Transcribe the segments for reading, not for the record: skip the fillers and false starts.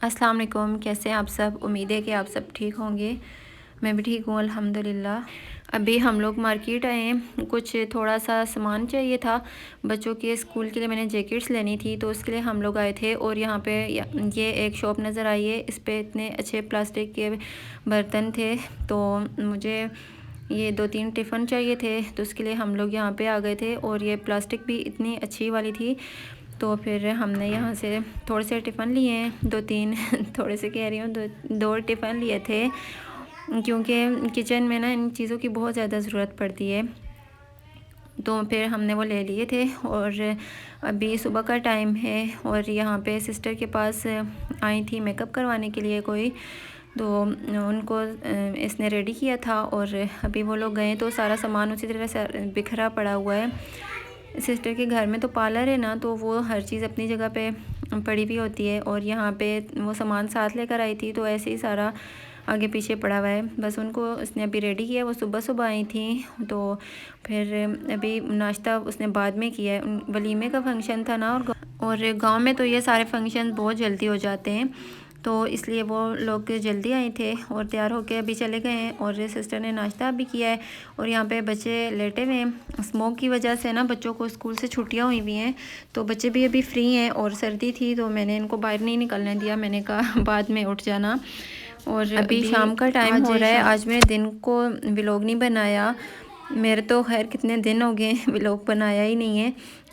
अस्सलाम वालेकुम। कैसे हैं आप सब? उम्मीद है कि आप सब ठीक होंगे। मैं भी ठीक हूँ अल्हम्दुलिल्लाह। अभी हम लोग मार्केट आए हैं, कुछ थोड़ा सा सामान चाहिए था बच्चों के स्कूल के लिए। मैंने जैकेट्स लेनी थी तो उसके लिए हम लोग आए थे। और यहाँ पे ये एक शॉप नज़र आई है, इस पे इतने अच्छे प्लास्टिक के बर्तन थे। तो मुझे ये 2-3 टिफ़िन चाहिए थे, तो उसके लिए हम लोग यहाँ पे आ गए थे। और ये प्लास्टिक भी इतनी अच्छी वाली थी, तो फिर हमने यहाँ से थोड़े से टिफ़िन लिए हैं, 2-3 थोड़े से कह रही हूँ, दो टिफ़िन लिए थे, क्योंकि किचन में ना इन चीज़ों की बहुत ज़्यादा ज़रूरत पड़ती है। तो फिर हमने वो ले लिए थे। और अभी सुबह का टाइम है और यहाँ पे सिस्टर के पास आई थी मेकअप करवाने के लिए कोई, तो उनको इसने रेडी किया था। और अभी वो लोग गए तो सारा सामान उसी तरह से बिखरा पड़ा हुआ है। सिस्टर के घर में तो पार्लर है ना, तो वो हर चीज़ अपनी जगह पे पड़ी हुई होती है। और यहाँ पे वो सामान साथ लेकर आई थी, तो ऐसे ही सारा आगे पीछे पड़ा हुआ है। बस उनको उसने अभी रेडी किया, वो सुबह सुबह आई थी। तो फिर अभी नाश्ता उसने बाद में किया है। वलीमे का फंक्शन था ना, और गांव में तो ये सारे फंक्शन बहुत जल्दी हो जाते हैं, तो इसलिए वो लोग जल्दी आए थे और तैयार होकर अभी चले गए हैं। और सिस्टर ने नाश्ता भी किया है। और यहाँ पे बच्चे लेटे हुए हैं। स्मोक की वजह से ना बच्चों को स्कूल से छुट्टियाँ हुई हुई हैं, तो बच्चे भी अभी फ्री हैं। और सर्दी थी तो मैंने इनको बाहर नहीं निकलने दिया, मैंने कहा बाद में उठ जाना। और अभी शाम का टाइम हो रहा है। आज मैंने दिन को व्लॉग नहीं बनाया, मेरे तो खैर कितने दिन हो गए व्लॉग बनाया ही नहीं है।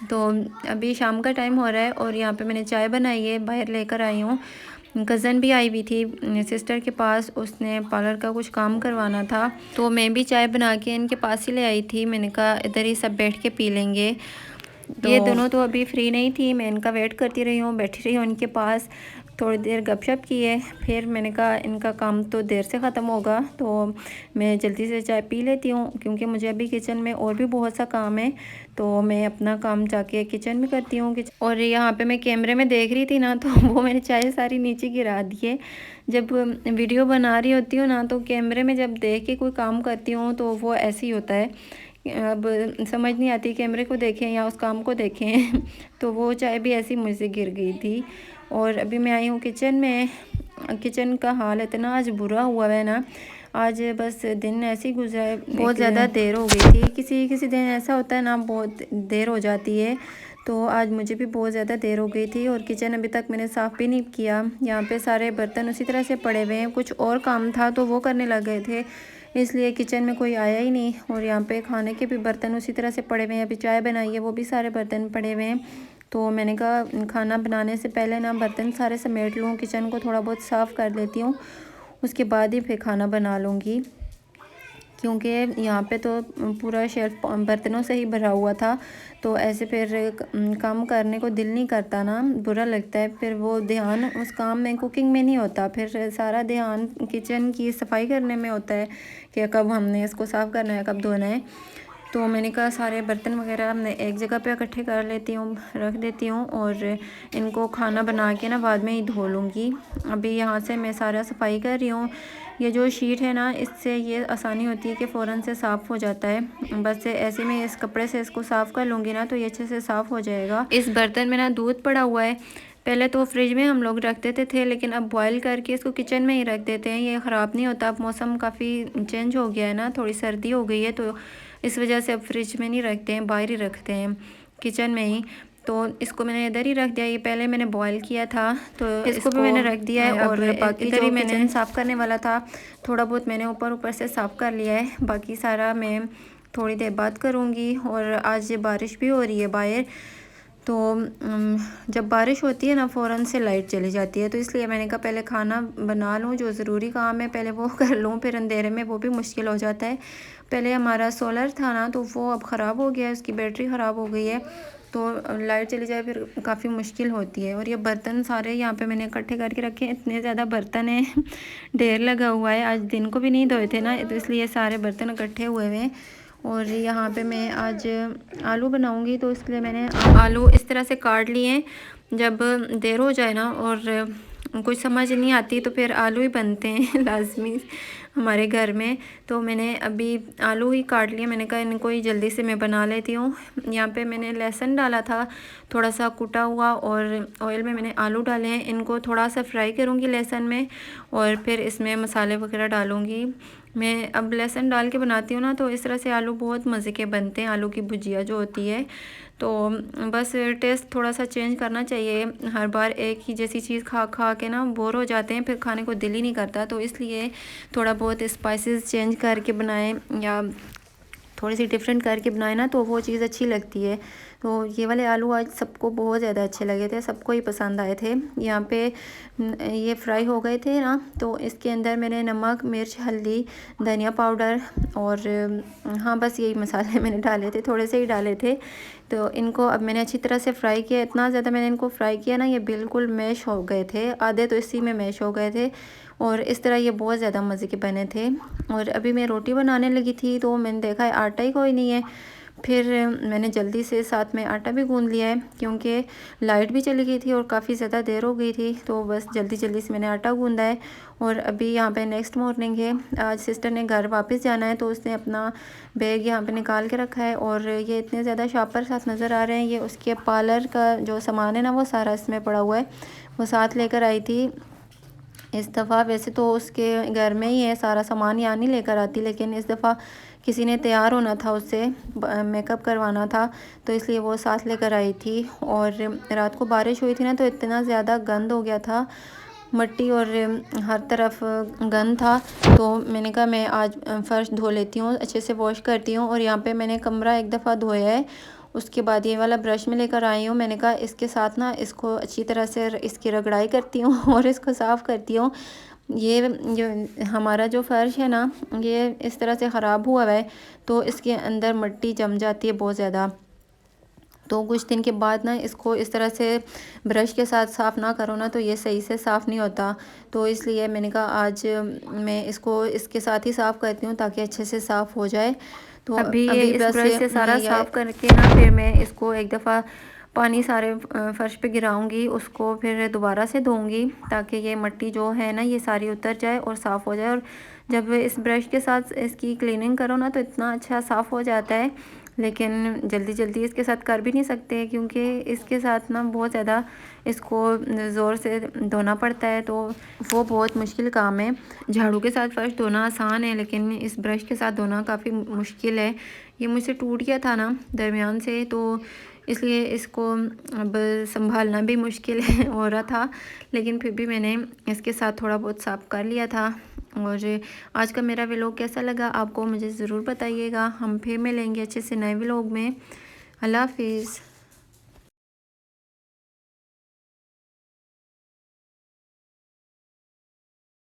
तो अभी शाम का टाइम हो रहा है और यहाँ पे मैंने चाय बनाई है, बाहर लेकर आई हूँ। कज़न भी आई हुई थी सिस्टर के पास, उसने पार्लर का कुछ काम करवाना था, तो मैं भी चाय बना के इनके पास ही ले आई थी। मैंने कहा इधर ही सब बैठ के पी लेंगे। तो ये दोनों तो अभी फ्री नहीं थी, मैं इनका वेट करती रही हूँ, बैठी रही हूँ इनके पास, थोड़ी देर गपशप की है। फिर मैंने कहा इनका काम तो देर से ख़त्म होगा, तो मैं जल्दी से चाय पी लेती हूँ, क्योंकि मुझे अभी किचन में और भी बहुत सा काम है। तो मैं अपना काम जाके किचन में करती हूँ। और यहाँ पे मैं कैमरे में देख रही थी ना, तो वो मैंने चाय सारी नीचे गिरा दी है। जब वीडियो बना रही होती हूँ ना, तो कैमरे में जब देख के कोई काम करती हूँ तो वो ऐसे ही होता है। अब समझ नहीं आती कैमरे को देखें या उस काम को देखें तो वो चाय भी ऐसी मुझसे गिर गई थी। और अभी मैं आई हूँ किचन में। किचन का हाल इतना आज बुरा हुआ है ना, आज बस दिन ऐसे ही गुजरा है, बहुत ज़्यादा देर हो गई थी। किसी किसी दिन ऐसा होता है ना, बहुत देर हो जाती है। तो आज मुझे भी बहुत ज़्यादा देर हो गई थी और किचन अभी तक मैंने साफ़ भी नहीं किया। यहाँ पे सारे बर्तन उसी तरह से पड़े हुए हैं, कुछ और काम था तो वो करने लग गए थे, इसलिए किचन में कोई आया ही नहीं। और यहाँ पे खाने के भी बर्तन उसी तरह से पड़े हुए हैं। अभी चाय बनाई है, वो भी सारे बर्तन पड़े हुए हैं। तो मैंने कहा खाना बनाने से पहले ना बर्तन सारे समेट लूँ, किचन को थोड़ा बहुत साफ़ कर लेती हूँ, उसके बाद ही फिर खाना बना लूँगी। क्योंकि यहाँ पे तो पूरा शेल्फ बर्तनों से ही भरा हुआ था, तो ऐसे फिर काम करने को दिल नहीं करता ना, बुरा लगता है। फिर वो ध्यान उस काम में, कुकिंग में नहीं होता, फिर सारा ध्यान किचन की सफाई करने में होता है कि कब हमने इसको साफ़ करना है, कब धोना है। तो मैंने कहा सारे बर्तन वगैरह मैं एक जगह पे इकट्ठे कर लेती हूँ, रख देती हूँ, और इनको खाना बना के ना बाद में ही धो लूँगी। अभी यहाँ से मैं सारा सफाई कर रही हूँ। ये जो शीट है ना, इससे ये आसानी होती है कि फ़ौरन से साफ़ हो जाता है। बस ऐसे में इस कपड़े से इसको साफ़ कर लूँगी ना, तो ये अच्छे से साफ़ हो जाएगा। इस बर्तन में ना दूध पड़ा हुआ है, पहले तो फ्रिज में हम लोग रख देते थे, लेकिन अब बॉयल करके इसको किचन में ही रख देते हैं, ये ख़राब नहीं होता। अब मौसम काफ़ी चेंज हो गया है ना, थोड़ी सर्दी हो गई है, तो इस वजह से अब फ्रिज में नहीं रखते हैं, बाहर ही रखते हैं, किचन में ही। तो इसको मैंने इधर ही रख दिया। ये पहले मैंने बॉयल किया था, तो इसको भी मैंने रख दिया है। और बाकी इधर ही मैंने साफ़ करने वाला था, थोड़ा बहुत मैंने ऊपर ऊपर से साफ़ कर लिया है, बाकी सारा मैं थोड़ी देर बाद करूँगी। और आज बारिश भी हो रही है बाहर, तो जब बारिश होती है ना, फ़ौरन से लाइट चली जाती है, तो इसलिए मैंने कहा पहले खाना बना लूँ, जो ज़रूरी काम है पहले वो कर लूँ, फिर अंधेरे में वो भी मुश्किल हो जाता है। पहले हमारा सोलर था ना, तो वो अब ख़राब हो गया है, उसकी बैटरी ख़राब हो गई है, तो लाइट चली जाए फिर काफ़ी मुश्किल होती है। और ये बर्तन सारे यहाँ पे मैंने इकट्ठे करके रखे हैं, इतने ज़्यादा बर्तन हैं ढेर लगा हुआ है। आज दिन को भी नहीं धोए थे ना, तो इसलिए सारे बर्तन इकट्ठे हुए हैं। और यहाँ पे मैं आज आलू बनाऊंगी, तो इसलिए मैंने आलू इस तरह से काट लिए हैं। जब देर हो जाए ना और कुछ समझ नहीं आती, तो फिर आलू ही बनते हैं लाजमी। हमारे घर में। तो मैंने अभी आलू ही काट लिए, मैंने कहा इनको ही जल्दी से मैं बना लेती हूँ। यहाँ पे मैंने लहसुन डाला था थोड़ा सा कुटा हुआ, और ऑयल में मैंने आलू डाले हैं। इनको थोड़ा सा फ्राई करूँगी लहसुन में, और फिर इसमें मसाले वगैरह डालूँगी। मैं अब लहसुन डाल के बनाती हूँ ना, तो इस तरह से आलू बहुत मज़े के बनते हैं, आलू की भुजिया जो होती है। तो बस टेस्ट थोड़ा सा चेंज करना चाहिए। हर बार एक ही जैसी चीज़ खा खा के ना बोर हो जाते हैं, फिर खाने को दिल ही नहीं करता। तो इसलिए थोड़ा बहुत स्पाइसेस चेंज करके बनाएं, या थोड़ी सी डिफरेंट करके बनाए ना, तो वो चीज़ अच्छी लगती है। तो ये वाले आलू आज सबको बहुत ज़्यादा अच्छे लगे थे, सबको ही पसंद आए थे। यहाँ पे ये फ्राई हो गए थे ना, तो इसके अंदर मैंने नमक, मिर्च, हल्दी, धनिया पाउडर और हाँ बस यही मसाले मैंने डाले थे, थोड़े से ही डाले थे। तो इनको अब मैंने अच्छी तरह से फ्राई किया। इतना ज़्यादा मैंने इनको फ्राई किया ना, ये बिल्कुल मैश हो गए थे, आधे तो इसी में मैश हो गए थे। और इस तरह ये बहुत ज़्यादा मज़े के बने थे। और अभी मैं रोटी बनाने लगी थी, तो मैंने देखा है आटा ही कोई नहीं है। फिर मैंने जल्दी से साथ में आटा भी गूंद लिया है, क्योंकि लाइट भी चली गई थी और काफ़ी ज़्यादा देर हो गई थी। तो बस जल्दी जल्दी से मैंने आटा गूंदा है। और अभी यहाँ पे नेक्स्ट मॉर्निंग है, आज सिस्टर ने घर वापस जाना है, तो उसने अपना बैग यहाँ पे निकाल के रखा है। और ये इतने ज़्यादा शापर साथ नज़र आ रहे हैं, ये उसके पार्लर का जो सामान है ना, वो सारा इसमें पड़ा हुआ है, वो साथ लेकर आई थी इस दफ़ा। वैसे तो उसके घर में ही है सारा सामान, यहाँ नहीं लेकर आती, लेकिन इस दफ़ा किसी ने तैयार होना था, उससे मेकअप करवाना था, तो इसलिए वो साथ लेकर आई थी। और रात को बारिश हुई थी ना, तो इतना ज़्यादा गंद हो गया था, मिट्टी और हर तरफ गंद था। तो मैंने कहा मैं आज फ़र्श धो लेती हूँ, अच्छे से वॉश करती हूँ। और यहाँ पे मैंने कमरा एक दफ़ा धोया है, उसके बाद ये वाला ब्रश में लेकर आई हूँ। मैंने कहा इसके साथ ना इसको अच्छी तरह से इसकी रगड़ाई करती हूँ और इसको साफ़ करती हूँ। ये जो हमारा जो फ़र्श है ना, ये इस तरह से ख़राब हुआ है, तो इसके अंदर मिट्टी जम जाती है बहुत ज़्यादा। तो कुछ दिन के बाद ना इसको इस तरह से ब्रश के साथ साफ़ ना करो ना, तो ये सही से साफ़ नहीं होता। तो इसलिए मैंने कहा आज मैं इसको इसके साथ ही साफ़ करती हूँ, ताकि अच्छे से साफ़ हो जाए। तो अभी ये इस ब्रश से सारा साफ़ करके ना, फिर मैं इसको एक दफ़ा पानी सारे फ़र्श पे गिराऊंगी, उसको फिर दोबारा से धोऊंगी, ताकि ये मिट्टी जो है ना, ये सारी उतर जाए और साफ़ हो जाए। और जब इस ब्रश के साथ इसकी क्लीनिंग करो ना, तो इतना अच्छा साफ़ हो जाता है। लेकिन जल्दी जल्दी इसके साथ कर भी नहीं सकते, क्योंकि इसके साथ ना बहुत ज़्यादा इसको ज़ोर से धोना पड़ता है, तो वो बहुत मुश्किल काम है। झाड़ू के साथ फ़र्श धोना आसान है, लेकिन इस ब्रश के साथ धोना काफ़ी मुश्किल है। ये मुझसे टूट गया था ना दरमियान से, तो इसलिए इसको अब संभालना भी मुश्किल हो रहा था। लेकिन फिर भी मैंने इसके साथ थोड़ा बहुत साफ़ कर लिया था। और आज का मेरा व्लॉग कैसा लगा आपको मुझे ज़रूर बताइएगा। हम फिर मिलेंगे अच्छे से नए व्लॉग में। अल्लाह हाफिज़।